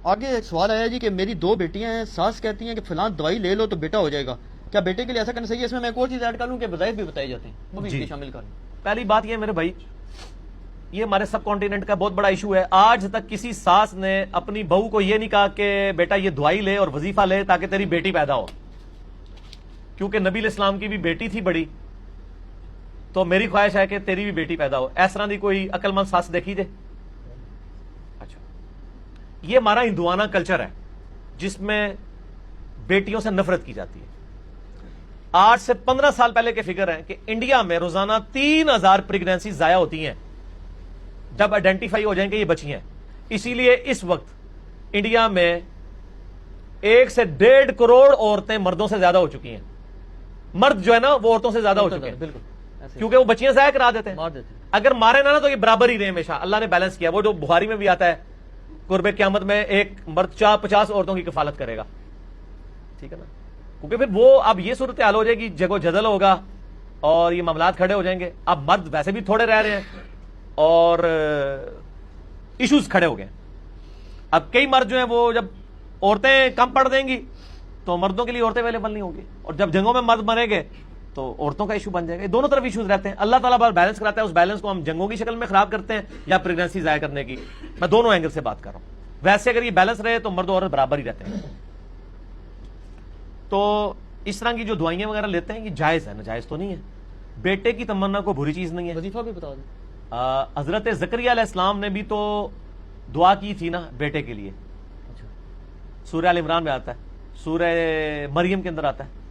آگے ایک سوال آیا جی کہ میری 2 بیٹیاں ہیں، ساس کہتی ہیں کہ فلاں دوائی لے لو تو بیٹا ہو جائے گا، کیا بیٹے کے لیے ایسا کرنا صحیح ہے؟ اس میں ایک اور چیز ایڈ کر لوں کہ وظائف بھی بتائے جاتے ہیں، وہ بھی شامل کر لوں۔ پہلی بات یہ ہے میرے بھائی، یہ ہمارے سب کانٹیننٹ کا بہت بڑا ایشو ہے۔ آج تک کسی ساس نے اپنی بہو کو یہ نہیں کہا کہ بیٹا یہ دوائی لے اور وظیفہ لے تاکہ تیری بیٹی پیدا ہو، کیونکہ نبی علیہ السلام کی بھی بیٹی تھی بڑی، تو میری خواہش ہے کہ تیری بھی بیٹی پیدا ہو۔ اس طرح دی کوئی عقل مند ساس دیکھی جائے؟ اچھا، یہ ہمارا ہندوانہ کلچر ہے جس میں بیٹیوں سے نفرت کی جاتی ہے۔ آج سے 15 سال پہلے کے فگر ہیں کہ انڈیا میں روزانہ 3000 پریگنینسی ضائع ہوتی ہیں جب آئیڈینٹیفائی ہو جائیں کہ یہ بچی ہیں۔ اسی لیے اس وقت انڈیا میں 1 سے 1.5 کروڑ عورتیں مردوں سے زیادہ ہو چکی ہیں۔ مرد جو ہے نا وہ عورتوں سے زیادہ ہو چکے ہیں، بالکل، کیونکہ وہ بچیاں ضائع کرا دیتے ہیں۔ اگر مارے نہ تو یہ برابر ہی رہے ہمیشہ، اللہ نے بیلنس کیا۔ وہ جو بخاری میں بھی آتا ہے قرب قیامت میں ایک مرد 50 عورتوں کی کفالت کرے گا، ٹھیک ہے نا، کیونکہ پھر وہ اب یہ صورتحال ہو جائے گی، جگہ جدل ہوگا اور یہ معاملات کھڑے ہو جائیں گے۔ اب مرد ویسے بھی تھوڑے رہ رہے ہیں اور ایشوز کھڑے ہو گئے۔ اب کئی مرد جو ہیں وہ جب عورتیں کم پڑ دیں گی تو مردوں کے لیے عورتیں اویلیبل نہیں ہوں گی، اور جب جنگوں میں مرد مریں گے تو عورتوں کا ایشو بن جائے گا۔ دونوں طرف ایشوز رہتے ہیں، اللہ تعالیٰ بیلنس کراتا ہے۔ اس بیلنس کو ہم جنگوں کی شکل میں خراب کرتے ہیں یا پریگنینسی ضائع کرنے کی، میں دونوں اینگل سے بات کر رہا ہوں۔ ویسے اگر یہ بیلنس رہے تو مرد اور عورت برابر ہی رہتے ہیں۔ تو اس طرح کی جو دوائیاں وغیرہ لیتے ہیں یہ جائز ہے، ناجائز تو نہیں ہے۔ بیٹے کی تمنا کو بری چیز نہیں ہے۔ وظیفہ بھی بتا دیں۔ حضرت زکریا علیہ السلام نے بھی تو دعا کی تھی نا بیٹے کے لیے، سورہ ال عمران میں آتا ہے، سورہ مریم کے اندر آتا ہے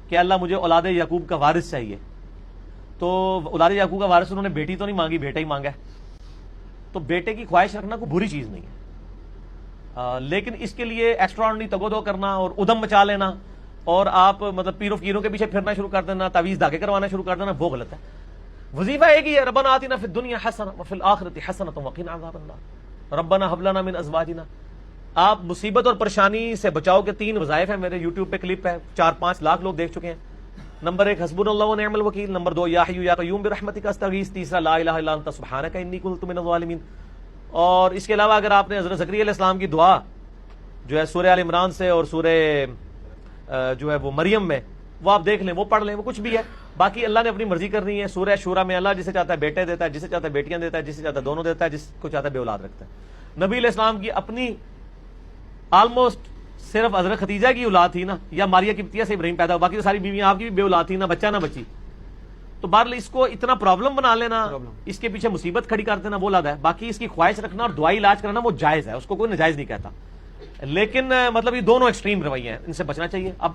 کہ اللہ مجھے اولاد یعقوب کا وارث چاہیے۔ تو اولاد یعقوب کا وارث انہوں نے بیٹی تو نہیں مانگی، بیٹا ہی مانگا ہے۔ تو بیٹے کی خواہش رکھنا کوئی بری چیز نہیں ہے، لیکن اس کے لیے ایکسٹرا تگودو کرنا اور ادم مچا لینا اور آپ مطلب پیر و فقیروں کے پیچھے پھرنا شروع کر دینا، تعویذ دھاگے کروانا شروع کر دینا، وہ غلط ہے۔ وظیفہ ایک ہی ہے، ربنا آتنا فی الدنیا حسنہ وفی الآخرۃ حسنۃ وقنا عذاب النار، ربنا ھب لنا من ازواجنا۔ آپ مصیبت اور پریشانی سے بچاؤ کے 3 وظائف ہیں، میرے یوٹیوب پہ کلپ ہے، 4-5 لاکھ لوگ دیکھ چکے ہیں۔ نمبر 1 حسبنا اللہ ونعم الوکیل، نمبر 2 یا حی یا قیوم برحمتک استغیث، تیسرا لا الہ الا انت سبحانک انی کنت من الظالمین۔ اور اس کے علاوہ اگر آپ نے حضرت زکریا علیہ السلام کی دعا جو ہے سورہ ال عمران سے اور سورہ جو ہے وہ مریم میں، وہ آپ دیکھ لیں، وہ پڑھ لیں، وہ کچھ بھی ہے۔ باقی اللہ نے اپنی مرضی کرنی ہے۔ سورہ شورا میں اللہ جسے چاہتا ہے بیٹے دیتا ہے، جسے چاہتا ہے بیٹیاں دیتا ہے، جسے چاہتا ہے دونوں دیتا ہے، جس کو چاہتا ہے بے اولاد رکھتا ہے۔ نبی علیہ السلام کی اپنی آلموسٹ صرف حضرت خدیجہ کی اولاد تھی نا، یا ماریہ قبطیہ سے ابراہیم پیدا ہوا، باقی تو ساری بیویاں آپ کی بھی بے اولاد تھی نا، بچہ نہ بچی۔ تو بہرحال اس کو اتنا پرابلم بنا لینا، اس کے پیچھے مصیبت کھڑی کر دینا، وہ لگا ہے۔ باقی اس کی خواہش رکھنا اور دوائی علاج کرنا وہ جائز ہے، اس کو کوئی ناجائز نہیں کہتا، لیکن مطلب یہ دونوں ایکسٹریم رویے ہیں، ان سے بچنا چاہیے۔ اب